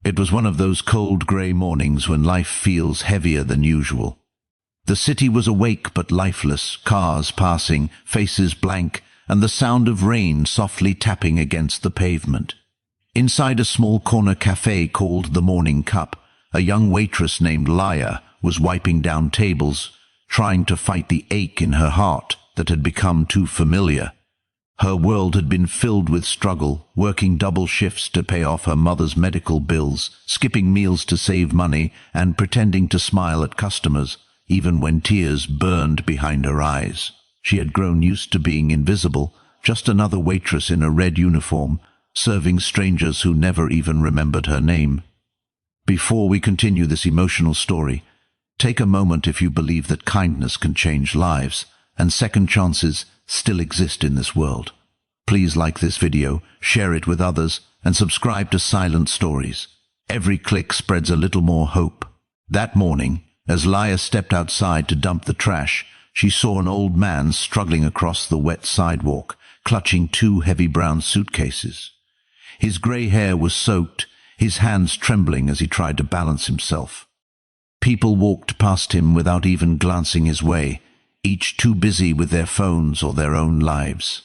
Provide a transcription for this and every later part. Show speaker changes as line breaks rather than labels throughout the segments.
It was one of those cold grey mornings when life feels heavier than usual. The city was awake but lifeless, cars passing, faces blank, and the sound of rain softly tapping against the pavement. Inside a small corner café called the Morning Cup, a young waitress named Laya was wiping down tables, trying to fight the ache in her heart that had become too familiar. Her world had been filled with struggle, working double shifts to pay off her mother's medical bills, skipping meals to save money, and pretending to smile at customers, even when tears burned behind her eyes. She had grown used to being invisible, just another waitress in a red uniform, serving strangers who never even remembered her name. Before we continue this emotional story, take a moment if you believe that kindness can change lives, and second chances still exist in this world. Please like this video, share it with others, and subscribe to Silent Stories. Every click spreads a little more hope. That morning, as Laya stepped outside to dump the trash, she saw an old man struggling across the wet sidewalk, clutching two heavy brown suitcases. His grey hair was soaked, his hands trembling as he tried to balance himself. People walked past him without even glancing his way, each too busy with their phones or their own lives.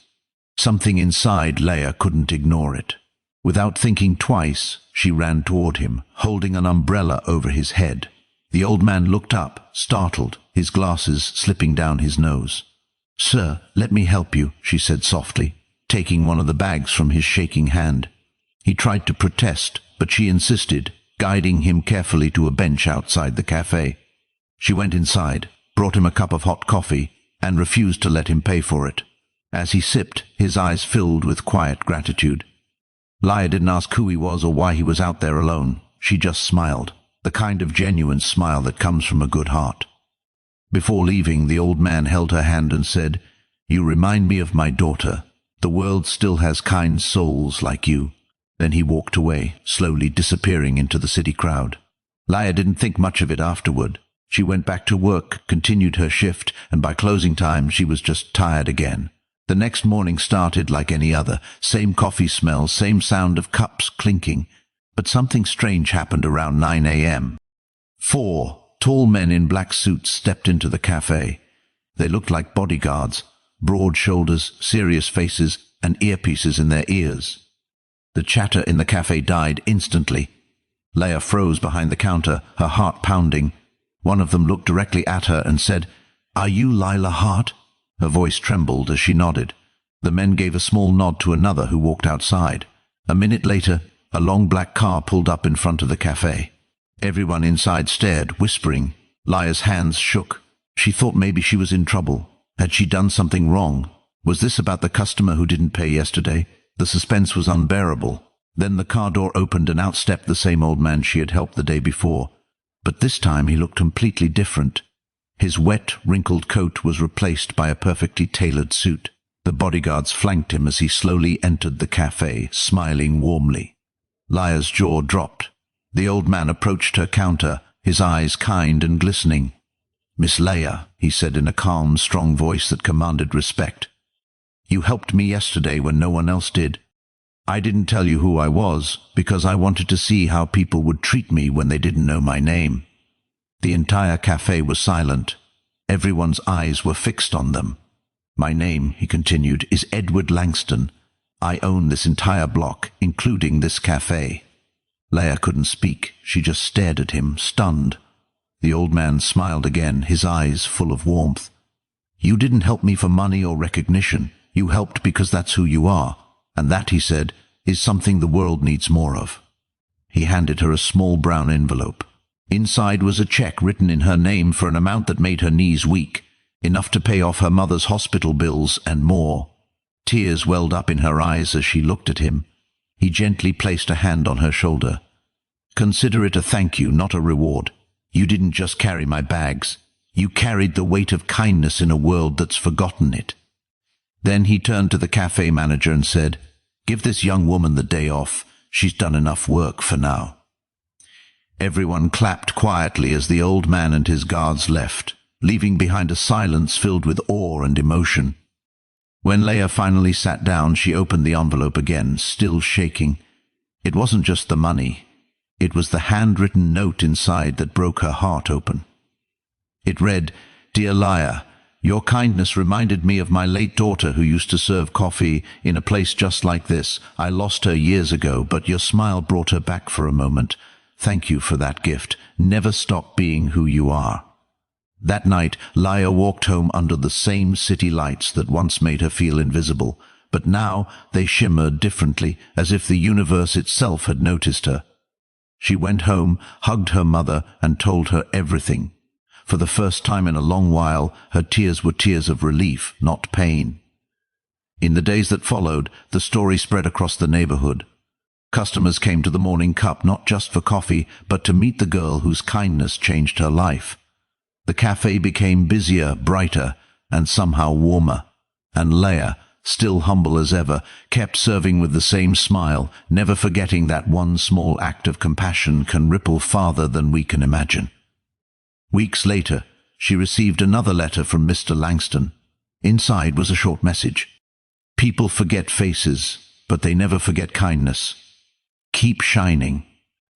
Something inside Laya couldn't ignore it. Without thinking twice, she ran toward him, holding an umbrella over his head. The old man looked up, startled, his glasses slipping down his nose. "Sir, let me help you," she said softly, taking one of the bags from his shaking hand. He tried to protest, but she insisted, guiding him carefully to a bench outside the cafe. She went inside, brought him a cup of hot coffee, and refused to let him pay for it. As he sipped, his eyes filled with quiet gratitude. Laya didn't ask who he was or why he was out there alone. She just smiled, the kind of genuine smile that comes from a good heart. Before leaving, the old man held her hand and said, "You remind me of my daughter. The world still has kind souls like you." Then he walked away, slowly disappearing into the city crowd. Laya didn't think much of it afterward. She went back to work, continued her shift, and by closing time she was just tired again. The next morning started like any other, same coffee smell, same sound of cups clinking. But something strange happened around 9 a.m. 4 tall men in black suits stepped into the cafe. They looked like bodyguards, broad shoulders, serious faces, and earpieces in their ears. The chatter in the cafe died instantly. Laya froze behind the counter, her heart pounding. One of them looked directly at her and said, "Are you Lila Hart?" Her voice trembled as she nodded. The men gave a small nod to another who walked outside. A minute later, a long black car pulled up in front of the cafe. Everyone inside stared, whispering. Laya's hands shook. She thought maybe she was in trouble. Had she done something wrong? Was this about the customer who didn't pay yesterday? The suspense was unbearable. Then the car door opened and out stepped the same old man she had helped the day before. But this time he looked completely different. His wet, wrinkled coat was replaced by a perfectly tailored suit. The bodyguards flanked him as he slowly entered the cafe, smiling warmly. Laya's jaw dropped. The old man approached her counter, his eyes kind and glistening. "Miss Laya," he said in a calm, strong voice that commanded respect. "You helped me yesterday when no one else did. I didn't tell you who I was, because I wanted to see how people would treat me when they didn't know my name." The entire cafe was silent. Everyone's eyes were fixed on them. "My name," he continued, "is Edward Langston. I own this entire block, including this cafe." Laya couldn't speak. She just stared at him, stunned. The old man smiled again, his eyes full of warmth. "You didn't help me for money or recognition. You helped because that's who you are. And that," he said, "is something the world needs more of." He handed her a small brown envelope. Inside was a check written in her name for an amount that made her knees weak, enough to pay off her mother's hospital bills and more. Tears welled up in her eyes as she looked at him. He gently placed a hand on her shoulder. "Consider it a thank you, not a reward. You didn't just carry my bags. You carried the weight of kindness in a world that's forgotten it." Then he turned to the cafe manager and said, "Give this young woman the day off. She's done enough work for now." Everyone clapped quietly as the old man and his guards left, leaving behind a silence filled with awe and emotion. When Laya finally sat down, she opened the envelope again, still shaking. It wasn't just the money. It was the handwritten note inside that broke her heart open. It read, "Dear Liar, your kindness reminded me of my late daughter who used to serve coffee in a place just like this. I lost her years ago, but your smile brought her back for a moment. Thank you for that gift. Never stop being who you are." That night, Liar walked home under the same city lights that once made her feel invisible, but now they shimmered differently, as if the universe itself had noticed her. She went home, hugged her mother, and told her everything. For the first time in a long while, her tears were tears of relief, not pain. In the days that followed, the story spread across the neighborhood. Customers came to the morning cup not just for coffee, but to meet the girl whose kindness changed her life. The cafe became busier, brighter, and somehow warmer. And Leia, still humble as ever, kept serving with the same smile, never forgetting that one small act of compassion can ripple farther than we can imagine. Weeks later, she received another letter from Mr. Langston. Inside was a short message. "People forget faces, but they never forget kindness. Keep shining."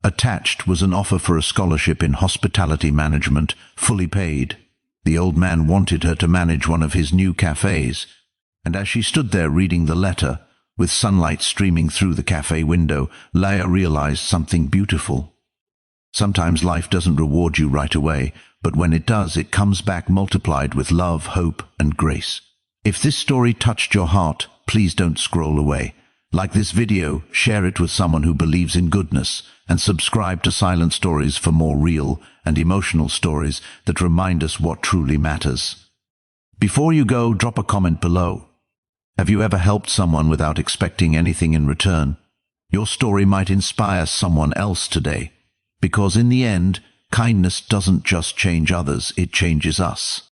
Attached was an offer for a scholarship in hospitality management, fully paid. The old man wanted her to manage one of his new cafes, and as she stood there reading the letter, with sunlight streaming through the cafe window, Leia realized something beautiful. Sometimes life doesn't reward you right away, but when it does, it comes back multiplied with love, hope, and grace. If this story touched your heart, please don't scroll away. Like this video, share it with someone who believes in goodness, and subscribe to Silent Stories for more real and emotional stories that remind us what truly matters. Before you go, drop a comment below. Have you ever helped someone without expecting anything in return? Your story might inspire someone else today. Because in the end, kindness doesn't just change others, it changes us.